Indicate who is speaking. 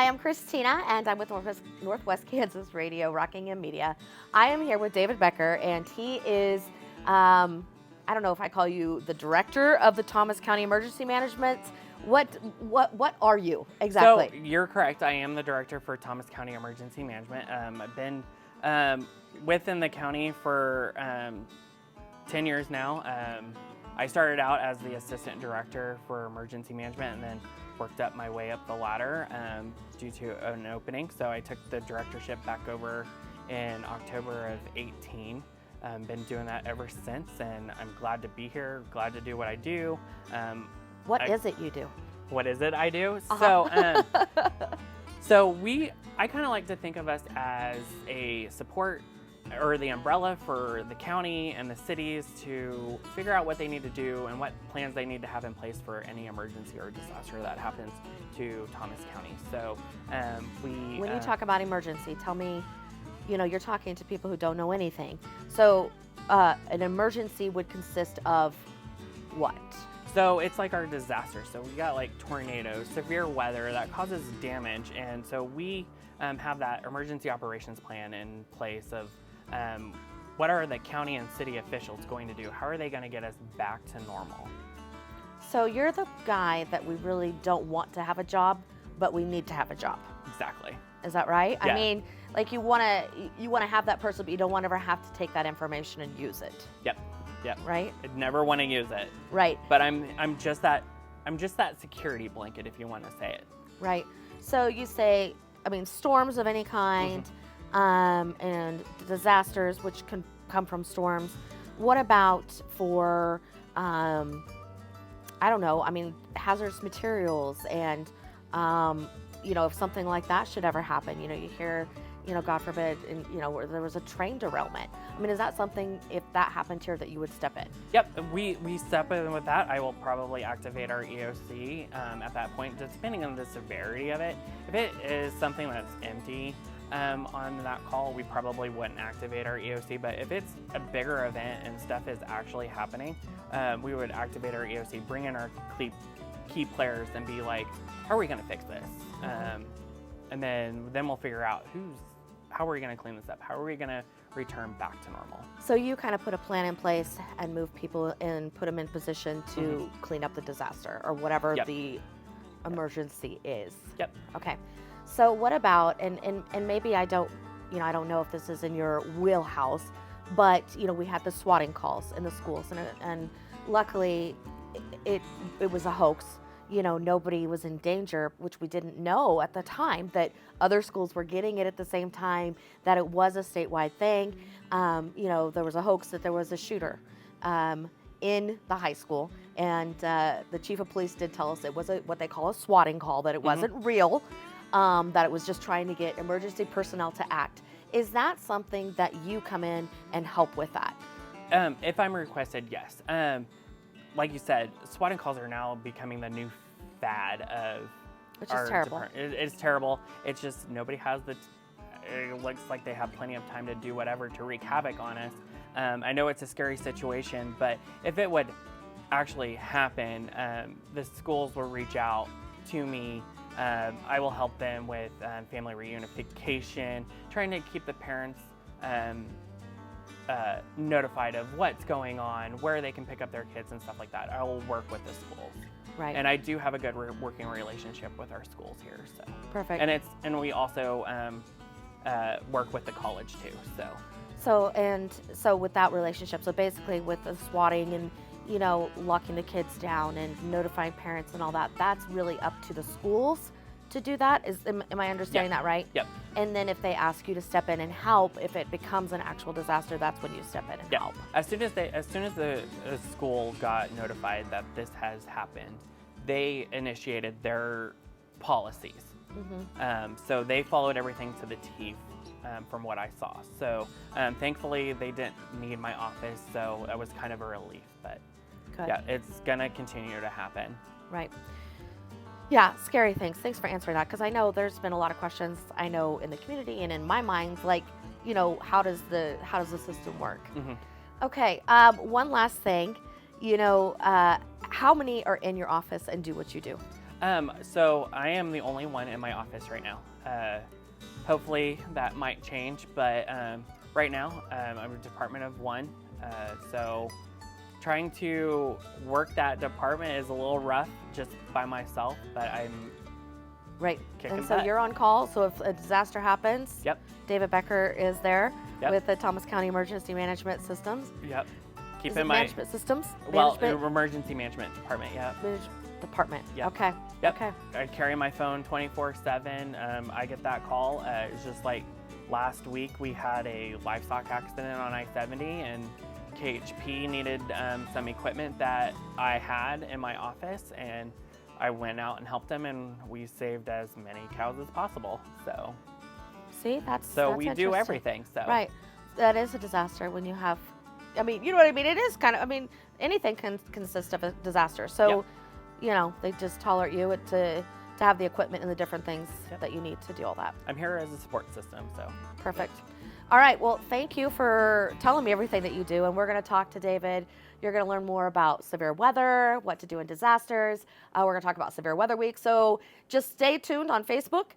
Speaker 1: Hi, I'm Kristina, and I'm with Northwest Kansas Radio, Rockingham Media. I am here with David Becker, and he is, I don't know if I call you the director of the Thomas County Emergency Management. What are you exactly?
Speaker 2: So you're correct. I am the director for Thomas County Emergency Management. I've been within the county for 10 years now. I started out as the assistant director for emergency management and then worked up my way up the ladder due to an opening. So I took the directorship back over in October of 18. Been doing that ever since, and I'm glad to be here, glad to do what I do.
Speaker 1: What is it you do?
Speaker 2: What is it I do?
Speaker 1: Uh-huh.
Speaker 2: I kind of like to think of us as a support or the umbrella for the county and the cities to figure out what they need to do and what plans they need to have in place for any emergency or disaster that happens to Thomas County. So
Speaker 1: when you talk about emergency, tell me, you're talking to people who don't know anything. So an emergency would consist of what?
Speaker 2: So it's like our disaster. So we got like tornadoes, severe weather that causes damage. And so we have that emergency operations plan in place of what are the county and city officials going to do? How are they going to get us back to normal?
Speaker 1: So you're the guy that we really don't want to have a job, but we need to have a job.
Speaker 2: Exactly.
Speaker 1: Is that right?
Speaker 2: Yeah.
Speaker 1: I mean, like you want to have that person, but you don't want to ever have to take that information and use it.
Speaker 2: Yep.
Speaker 1: Right?
Speaker 2: I'd never want to use it.
Speaker 1: Right.
Speaker 2: But I'm just that security blanket, if you want to say it.
Speaker 1: Right. So you say, storms of any kind, and disasters which can come from storms. What about for, hazardous materials and, if something like that should ever happen, you hear, God forbid, where there was a train derailment. Is that something, if that happened here, that you would step in?
Speaker 2: Yep, we step in with that. I will probably activate our EOC at that point, depending on the severity of it. If it is something that's empty on that call, we probably wouldn't activate our EOC. But if it's a bigger event and stuff is actually happening, we would activate our EOC, bring in our key players, and be like, how are we going to fix this? And then we'll figure out how are we going to clean this up? How are we going to return back to normal?
Speaker 1: So you kind of put a plan in place and move people and put them in position to clean up the disaster or whatever the emergency is.
Speaker 2: Yep.
Speaker 1: Okay. So what about, and maybe I don't know if this is in your wheelhouse, but we had the swatting calls in the schools, and luckily it was a hoax. Nobody was in danger, which we didn't know at the time, that other schools were getting it at the same time, that it was a statewide thing. There was a hoax that there was a shooter in the high school, and the chief of police did tell us it was what they call a swatting call, that it wasn't real, that it was just trying to get emergency personnel to act. Is that something that you come in and help with that?
Speaker 2: If I'm requested, yes. Like you said, swatting calls are now becoming the new fad of
Speaker 1: Which is terrible.
Speaker 2: It's terrible. It's just nobody has it looks like they have plenty of time to do whatever to wreak havoc on us. I know it's a scary situation, but if it would actually happen, the schools will reach out to me. I will help them with family reunification, trying to keep the parents notified of what's going on, where they can pick up their kids and stuff like that. I will work with the schools.
Speaker 1: Right.
Speaker 2: And I do have a good working relationship with our schools here. So
Speaker 1: perfect.
Speaker 2: And we also work with the college too.
Speaker 1: So with that relationship, so basically with the swatting and locking the kids down and notifying parents and all that, that's really up to the schools to do that. Am I understanding that right?
Speaker 2: Yep.
Speaker 1: And then if they ask you to step in and help, if it becomes an actual disaster, that's when you step in and help.
Speaker 2: As soon as the school got notified that this has happened, they initiated their policies. So they followed everything to the T from what I saw. So thankfully they didn't need my office, so that was kind of a relief. But
Speaker 1: good.
Speaker 2: Yeah, it's gonna continue to happen.
Speaker 1: Right. Yeah, scary things. Thanks for answering that, because I know there's been a lot of questions I know in the community and in my mind, like, how does the system work? Okay, one last thing, how many are in your office and do what you do?
Speaker 2: So I am the only one in my office right now. Hopefully that might change, but right now I'm a department of one. So trying to work that department is a little rough just by myself, but I'm
Speaker 1: Right.
Speaker 2: kicking
Speaker 1: And so
Speaker 2: butt.
Speaker 1: you're on call. So if a disaster happens,
Speaker 2: Yep.
Speaker 1: David Becker is there
Speaker 2: Yep.
Speaker 1: with the Thomas County Emergency Management Systems.
Speaker 2: Yep.
Speaker 1: Is
Speaker 2: Keep
Speaker 1: it
Speaker 2: in my
Speaker 1: management systems?
Speaker 2: well,
Speaker 1: Management
Speaker 2: emergency management department. Yeah.
Speaker 1: department.
Speaker 2: Yep.
Speaker 1: Okay.
Speaker 2: Yep.
Speaker 1: Okay.
Speaker 2: I carry my phone 24/7. I get that call. It's just like last week we had a livestock accident on I-70, and KHP needed some equipment that I had in my office, and I went out and helped them, and we saved as many cows as possible. So
Speaker 1: See, that's
Speaker 2: we do
Speaker 1: interesting.
Speaker 2: everything. So
Speaker 1: Right. That is a disaster when you have, I mean, you know what I mean? It is kind of, I mean, anything can consist of a disaster. So,
Speaker 2: Yep.
Speaker 1: you know, they just tolerate you to have the equipment and the different things
Speaker 2: Yep.
Speaker 1: that you need to do all that.
Speaker 2: I'm here as a support system. So
Speaker 1: Perfect. All right. Well, thank you for telling me everything that you do. And we're going to talk to David. You're going to learn more about severe weather, what to do in disasters. We're going to talk about Severe Weather Week. So just stay tuned on Facebook.